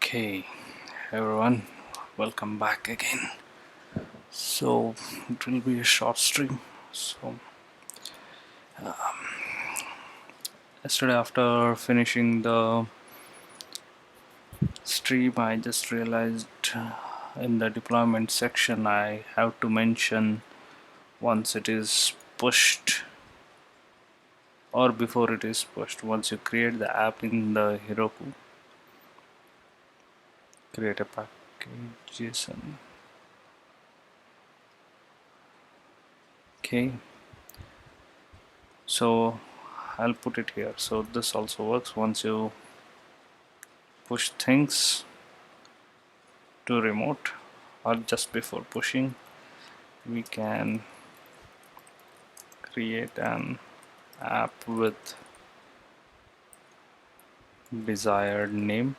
Okay, everyone, welcome back again. So, it will be a short stream. So, yesterday, after finishing the stream, I just realized in the deployment section I have to mention once it is pushed or before it is pushed. Once you create the app in the Heroku, create a package JSON. Okay, so I'll put it here. So, this also works once you push things to remote or just before pushing we can create an app with desired name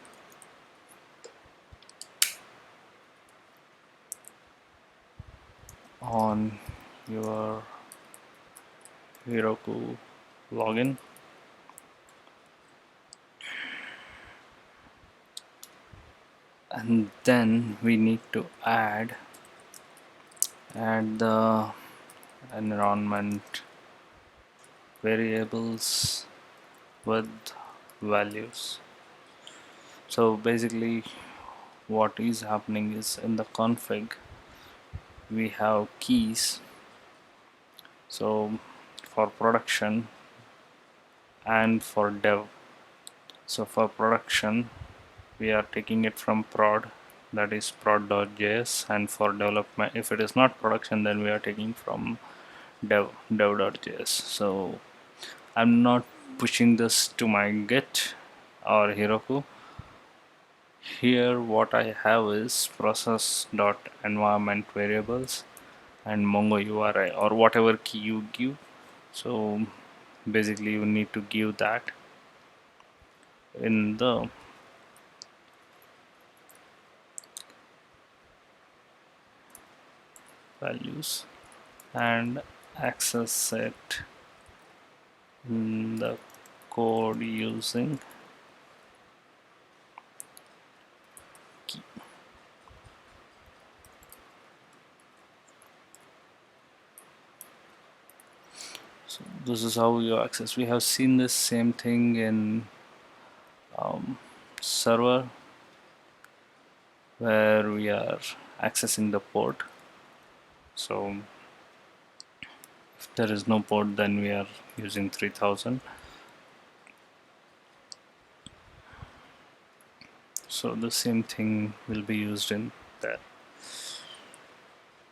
on your Heroku login, and then we need to add the environment variables with values. So basically what is happening is in the config we have keys. So for production and for dev, so for production we are taking it from prod, that is prod.js, and for development, if it is not production, then we are taking from dev.js. So I'm not pushing this to my Git or Heroku. Here what I have is process.environment variables and Mongo URI or whatever key you give. So basically you need to give that in the values and access it in the code using key. So this is how you access. We have seen this same thing in server where we are accessing the port. So if there is no port, then we are using 3000. So the same thing will be used in there.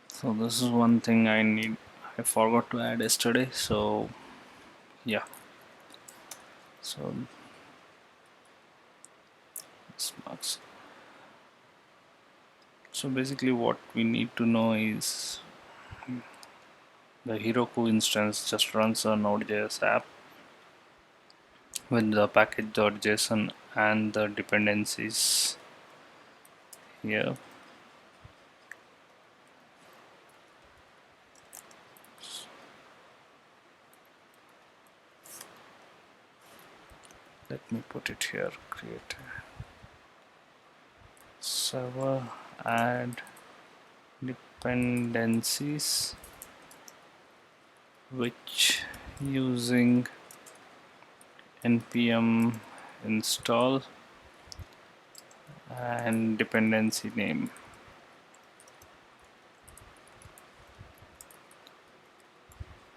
So this is one thing I forgot to add yesterday. So yeah, so this marks. So basically what we need to know is the Heroku instance just runs a Node.js app with the package.json and the dependencies here. Let me put it here, create a server, add dependencies, which using npm install and dependency name.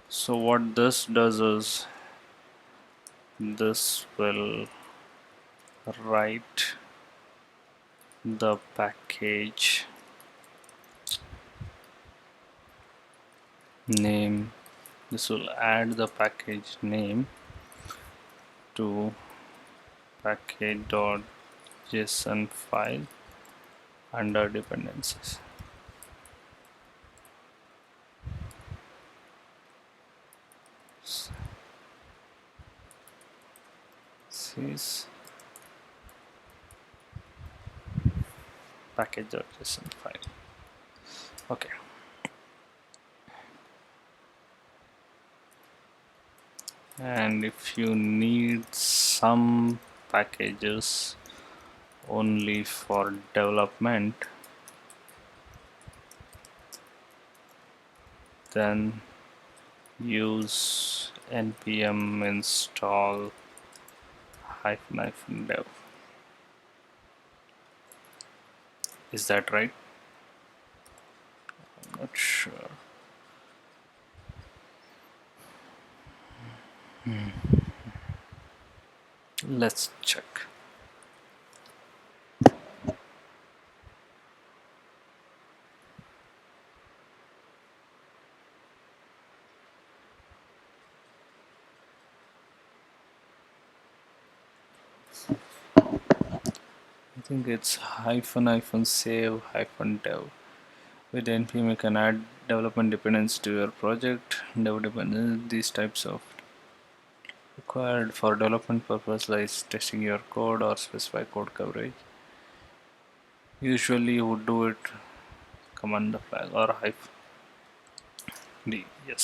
So what this does is this will write the package name. This will add the package name to package.json file under dependencies. This package.json file. Okay. And if you need some packages only for development, then use npm install -dev. Is that right? I'm not sure. Let's check. I think it's -save -dev. With npm you can add development dependence to your project. Dev dependence, these types of required for development purpose like testing your code or specify code coverage. Usually you would do it command the flag or -d. Yes.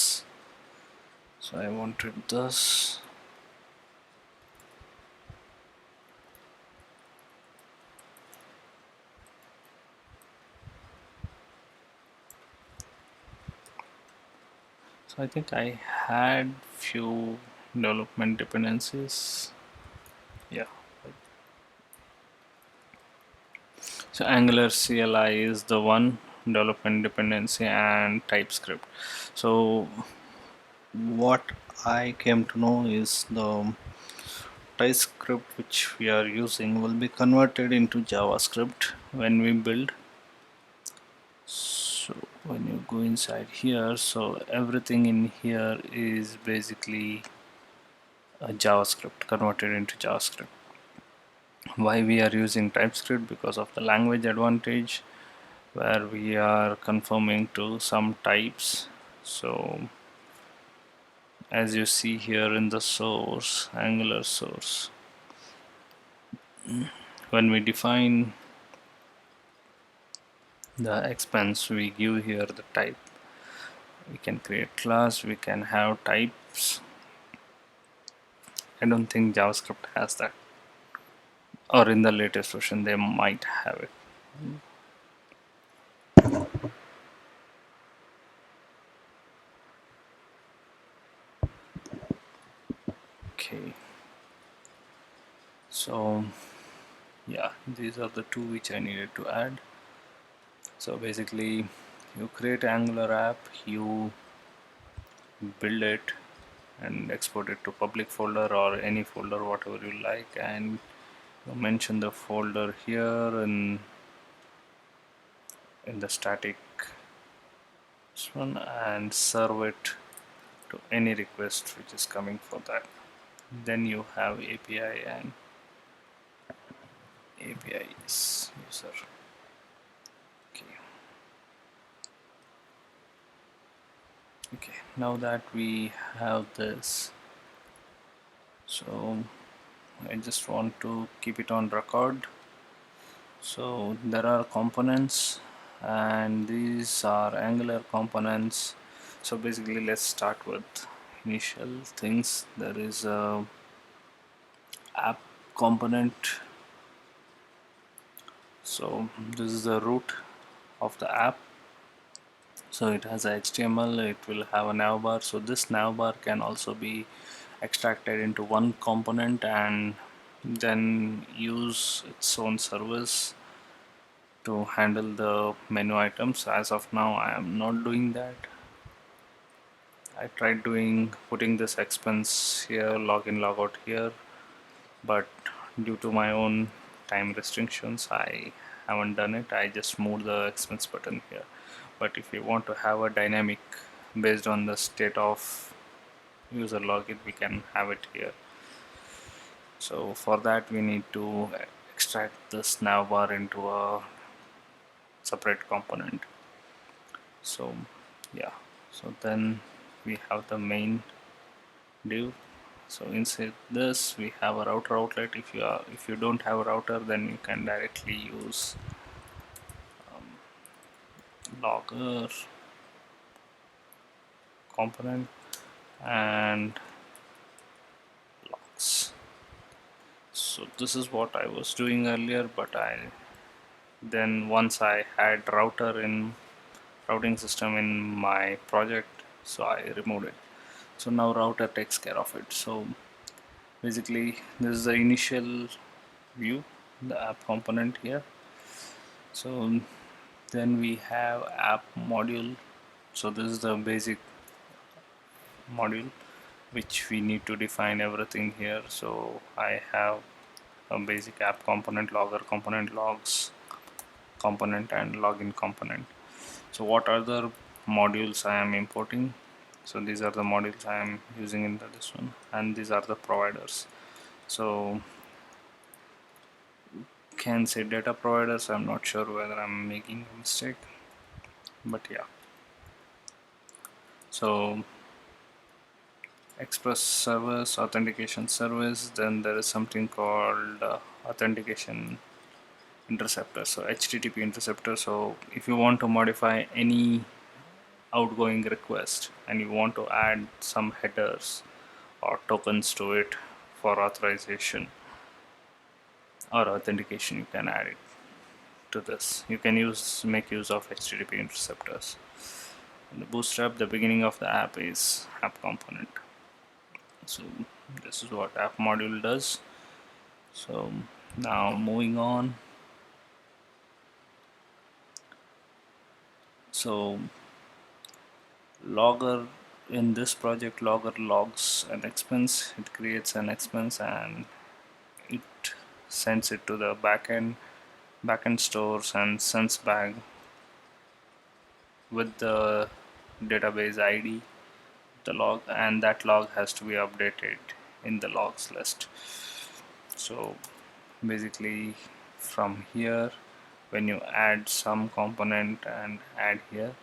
So I wanted this. So I think I had few development dependencies. Yeah. So Angular CLI is the one development dependency and TypeScript. So what I came to know is the TypeScript which we are using will be converted into JavaScript when we build. So when you go inside here, so everything in here is basically a JavaScript converted into JavaScript. Why we are using TypeScript? Because of the language advantage, where we are conforming to some types. So as you see here in the source, Angular source, when we define the expense, we give here the type. We can create class, we can have types. I don't think JavaScript has that, or in the latest version they might have it. Okay, so yeah, these are the two which I needed to add. So basically you create Angular app, you build it and export it to public folder or any folder whatever you like, and you mention the folder here in the static one and serve it to any request which is coming for that. Then you have API and API is user. Okay. Okay, now that we have this, so I just want to keep it on record. So there are components and these are Angular components. So basically let's start with initial things. There is a app component. So this is the root of the app. So it has a HTML, it will have a navbar. So this navbar can also be extracted into one component and then use its own service to handle the menu items. As of now I am not doing that. I tried putting this expense here, login logout here, but due to my own time restrictions I haven't done it. I just moved the expense button here. But if you want to have a dynamic based on the state of user login, we can have it here. So for that we need to extract this navbar into a separate component. So yeah, so then we have the main div. So inside this we have a router outlet. If you don't have a router, then you can directly use logger component and logs. So this is what I was doing earlier, but I then once I had routing system in my project, so I removed it. So now router takes care of it. So basically this is the initial view, the app component here. So then we have app module. So this is the basic module which we need to define everything here. So I have a basic app component, logger component, logs component, and login component. So what other modules I am importing? So these are the modules I am using in this one, and these are the providers. So can say data providers. I'm not sure whether I'm making a mistake, but yeah. So express service, authentication service, then there is something called authentication interceptor, so HTTP interceptor. So if you want to modify any outgoing request and you want to add some headers or tokens to it for authorization or authentication, you can add it to this. You can make use of HTTP interceptors. In the bootstrap, the beginning of the app is app component. So this is what app module does. So now moving on. So logger, in this project, logger logs an expense. It creates an expense and it sends it to the backend stores and sends back with the database ID the log, and that log has to be updated in the logs list. So basically from here, when you add some component and add here,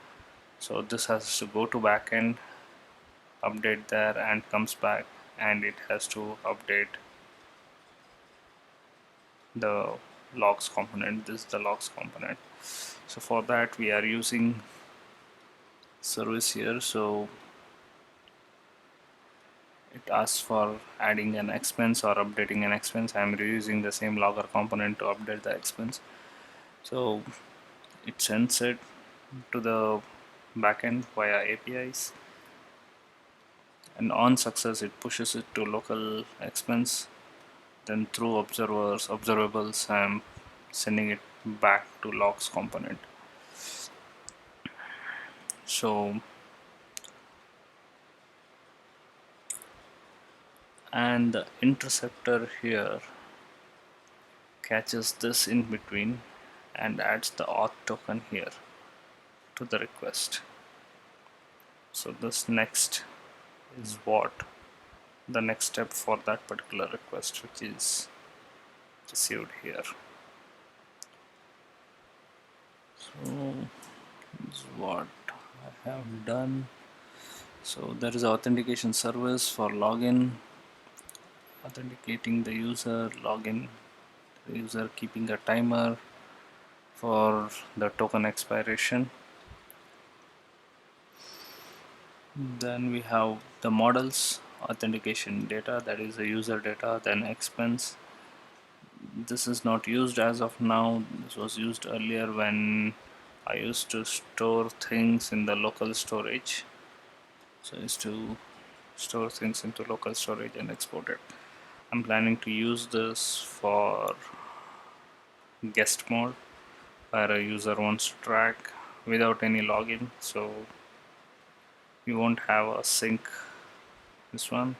so this has to go to backend, update there, and comes back, and it has to update the logs component. This is the logs component. So for that we are using service here. So it asks for adding an expense or updating an expense. I am reusing the same logger component to update the expense. So it sends it to the backend via APIs, and on success it pushes it to local expense. Then through observables, I'm sending it back to logs component. So and the interceptor here catches this in between and adds the auth token here to the request. So this next is what the next step for that particular request, which is received here. So this is what I have done. So there is authentication service for login, authenticating the user, login, the user keeping a timer for the token expiration. Then we have the models, authentication data, that is the user data, then expense. This is not used as of now. This was used earlier when I used to store things in the local storage. So I used to store things into local storage and export it. I'm planning to use this for guest mode, where a user wants to track without any login. So you won't have a sync, this one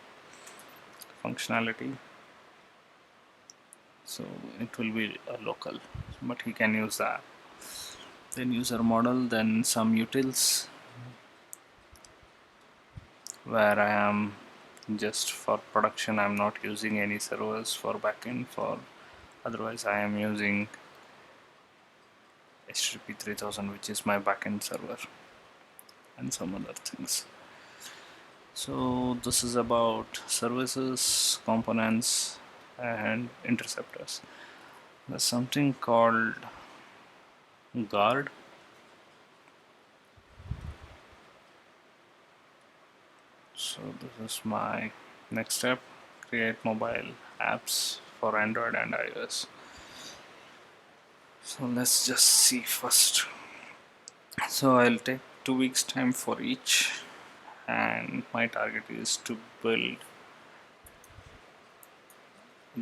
functionality. So it will be a local, but he can use that. Then user model, then some utils where I am just for production. I'm not using any servers for backend. For otherwise I am using HTTP 3000, which is my backend server, and some other things. So this is about services, components, and interceptors. There's something called guard. So this is my next step: create mobile apps for Android and iOS. So let's just see first. So I'll take 2 weeks time for each, and my target is to build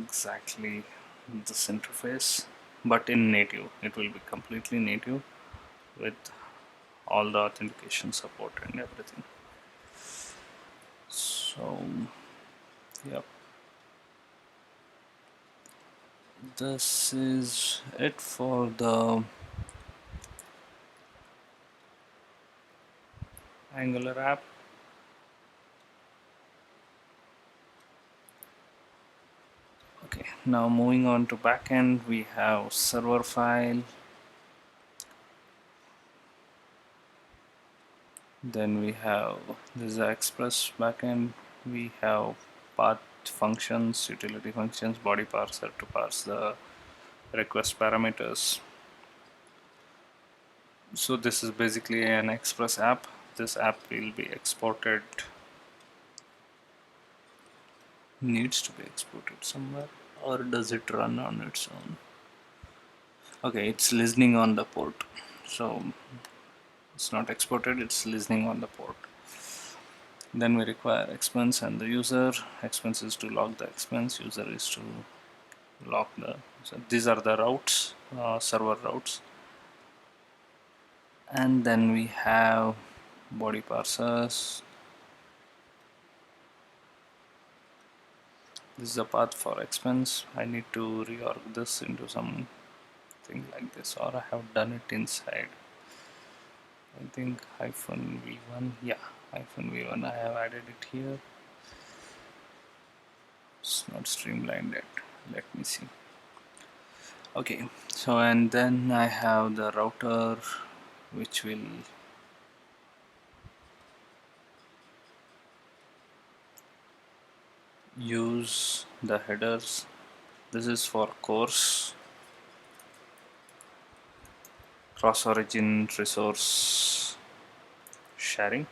exactly this interface, but in native. It will be completely native with all the authentication support and everything. So yep, this is it for the Angular app. Okay, now moving on to backend, we have server file, then we have this is the Express backend, we have path functions, utility functions, body parser to parse the request parameters. So this is basically an Express app. This app will be exported, needs to be exported somewhere, or does it run on its own? Okay, it's listening on the port, so it's not exported, it's listening on the port. Then we require expense and the user. Expense is to log the expense, user is to log the, so these are the routes, server routes. And then we have body parsers. This is the path for expense. I need to reorg this into something like this, or I have done it inside. I think -v1, yeah, -v1 I have added it here. It's not streamlined yet. Let me see. Okay, so and then I have the router which will use the headers. This is for course cross origin resource sharing.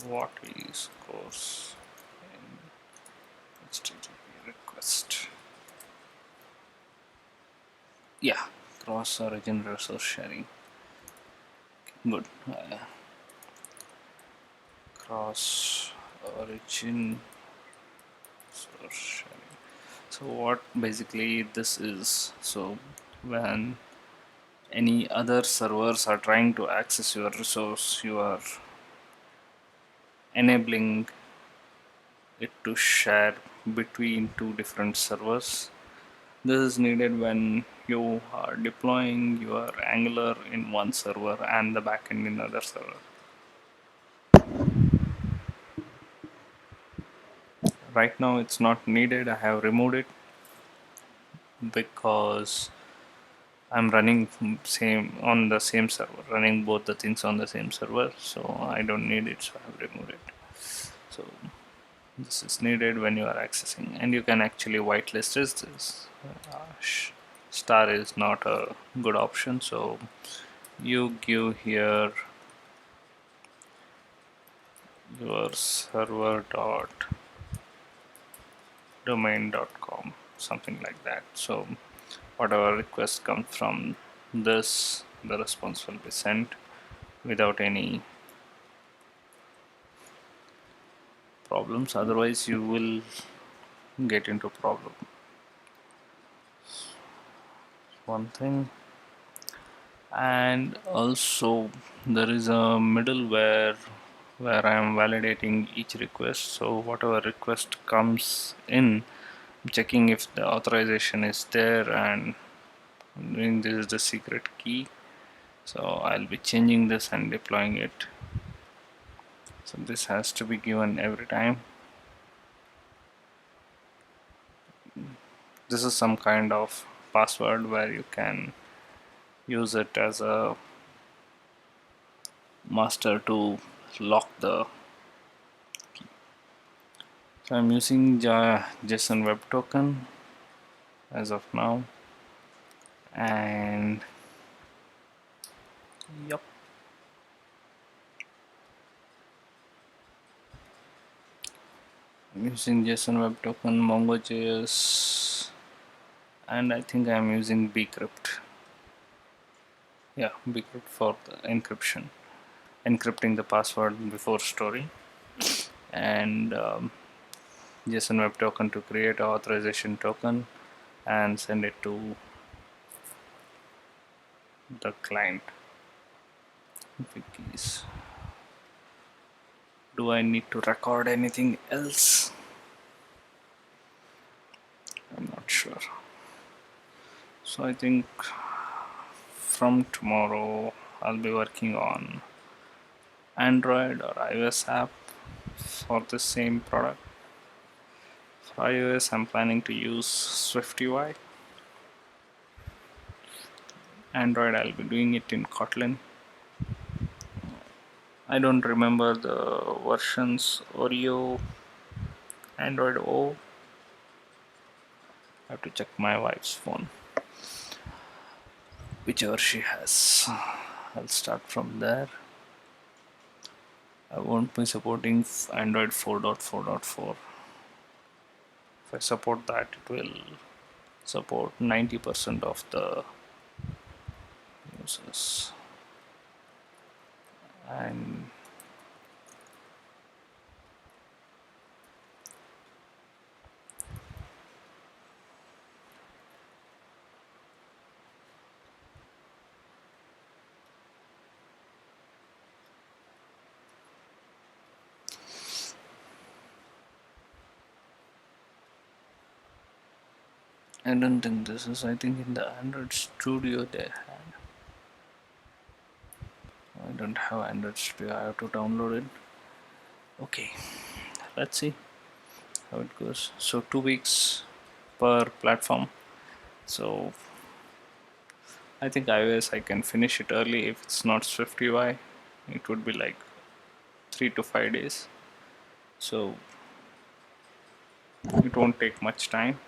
What is course in HTTP request? Yeah, cross origin resource sharing. Good. Cross origin resource sharing. So what basically this is, so when any other servers are trying to access your resource, you are enabling it to share between two different servers. This is needed when you are deploying your Angular in one server and the backend in another server. Right now it's not needed. I have removed it because I'm running same on the same server, running both the things on the same server, so I don't need it, so I have removed it. So this is needed when you are accessing, and you can actually whitelist this. Star is not a good option, so you give here your server dot domain.com, something like that. So whatever request comes from this, the response will be sent without any problems, otherwise you will get into problem. One thing, and also there is a middleware where I am validating each request. So whatever request comes in, I'm checking if the authorization is there, and doing this is the secret key. So I'll be changing this and deploying it. So this has to be given every time. This is some kind of password where you can use it as a master to lock the key. So I'm using JSON Web Token as of now, and yep, using JSON Web Token, MongoJS, and I think I'm using bcrypt. Yeah, bcrypt for the encrypting the password before storing, and JSON Web Token to create an authorization token and send it to the client. Wikis. Do I need to record anything else? I'm not sure. So I think from tomorrow I'll be working on Android or iOS app for the same product. For iOS, I'm planning to use SwiftUI. Android, I'll be doing it in Kotlin. I don't remember the versions. Oreo, Android O. I have to check my wife's phone. Whichever she has. I'll start from there. I won't be supporting Android 4.4.4. If I support that, it will support 90% of the users. And I don't think this is, I think in the Android Studio they had. I don't have Android Studio, I have to download it. Okay, let's see how it goes. So 2 weeks per platform. So I think iOS I can finish it early if it's not SwiftUI. It would be like 3 to 5 days. So it won't take much time.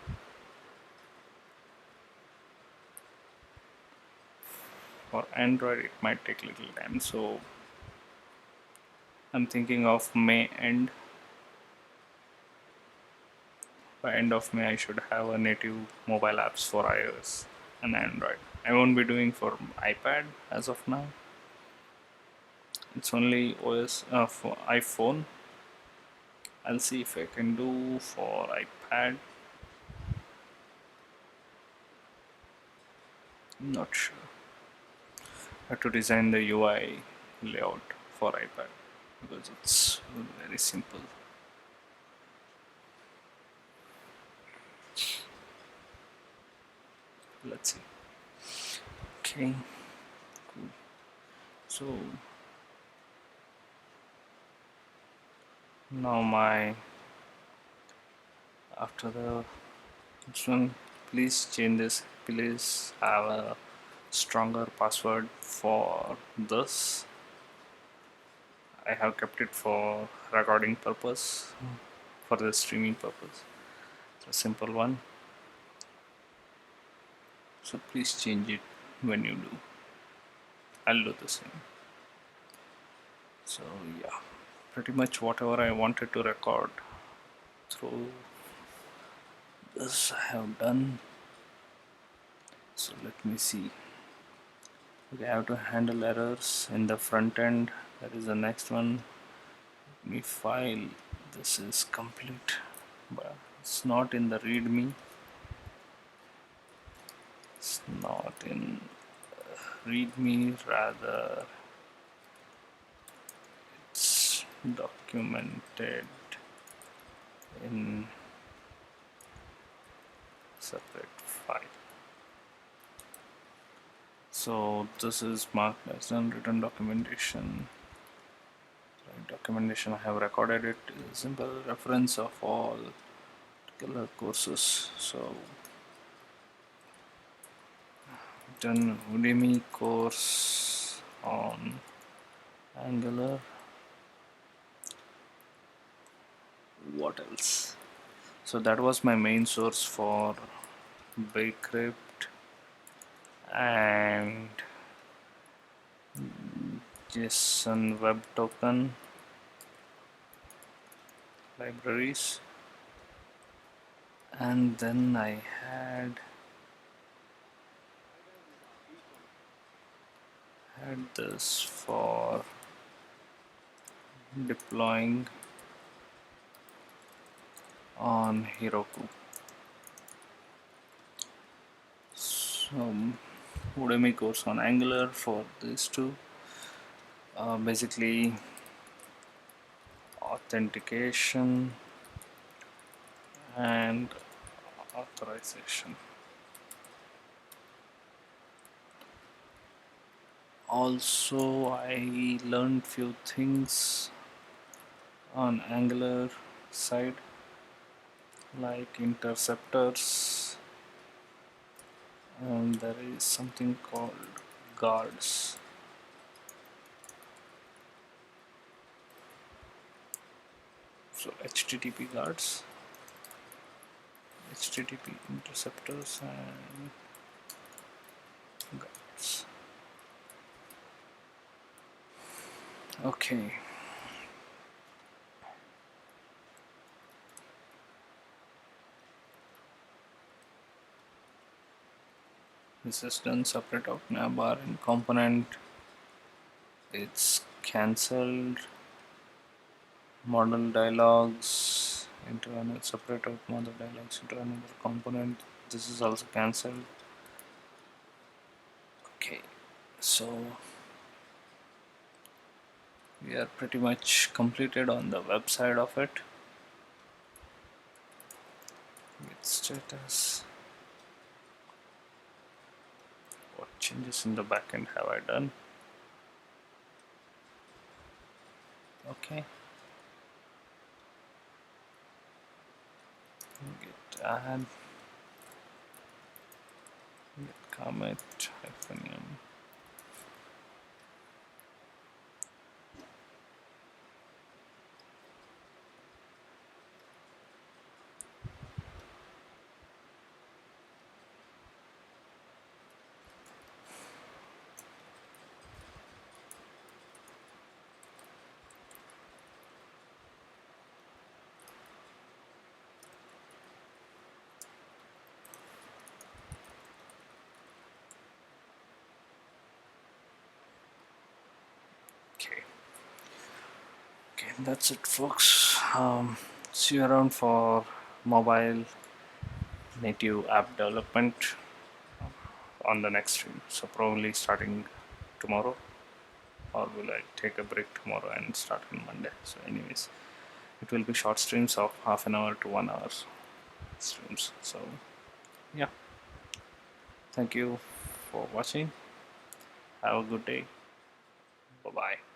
For Android it might take little time. So I'm thinking of May end. By end of May I should have a native mobile apps for iOS and Android. I won't be doing for iPad as of now. It's only OS for iPhone. I'll see if I can do for iPad. Not sure. I have to design the UI layout for iPad because it's very simple. Let's see. Okay, cool. So now my after the this one, please change this. Please have a stronger password for this. I have kept it for recording purpose, for the streaming purpose. It's a simple one. So please change it when you do. I'll do the same. So yeah, pretty much whatever I wanted to record through this I have done. So let me see. Okay, I have to handle errors in the front end. That is the next one. Let me file. This is complete, but it's not in the readme. It's not in readme, rather it's documented in separate file. So this is marked as unwritten documentation. Documentation I have recorded it is simple reference of all particular courses. So done Udemy course on Angular. What else? So that was my main source for bcrypt and JSON Web Token libraries. And then I had this for deploying on Heroku. Some Udemy course on Angular for these two. Basically, authentication and authorization. Also, I learned few things on Angular side, like interceptors, and there is something called guards. So HTTP guards, HTTP interceptors, and guards. Okay. This is done separate out navbar and component. It's cancelled. Model dialogues into another separate out model dialogues into another component. This is also cancelled. Okay, so we are pretty much completed on the web side of it. With status, what changes in the backend have I done? Okay, git add, git commit -m. Okay. Okay, that's it, folks. See you around for mobile native app development on the next stream. So probably starting tomorrow, or will I take a break tomorrow and start on Monday? So, anyways, it will be short streams of half an hour to 1 hour streams. So, yeah, thank you for watching. Have a good day. Bye bye.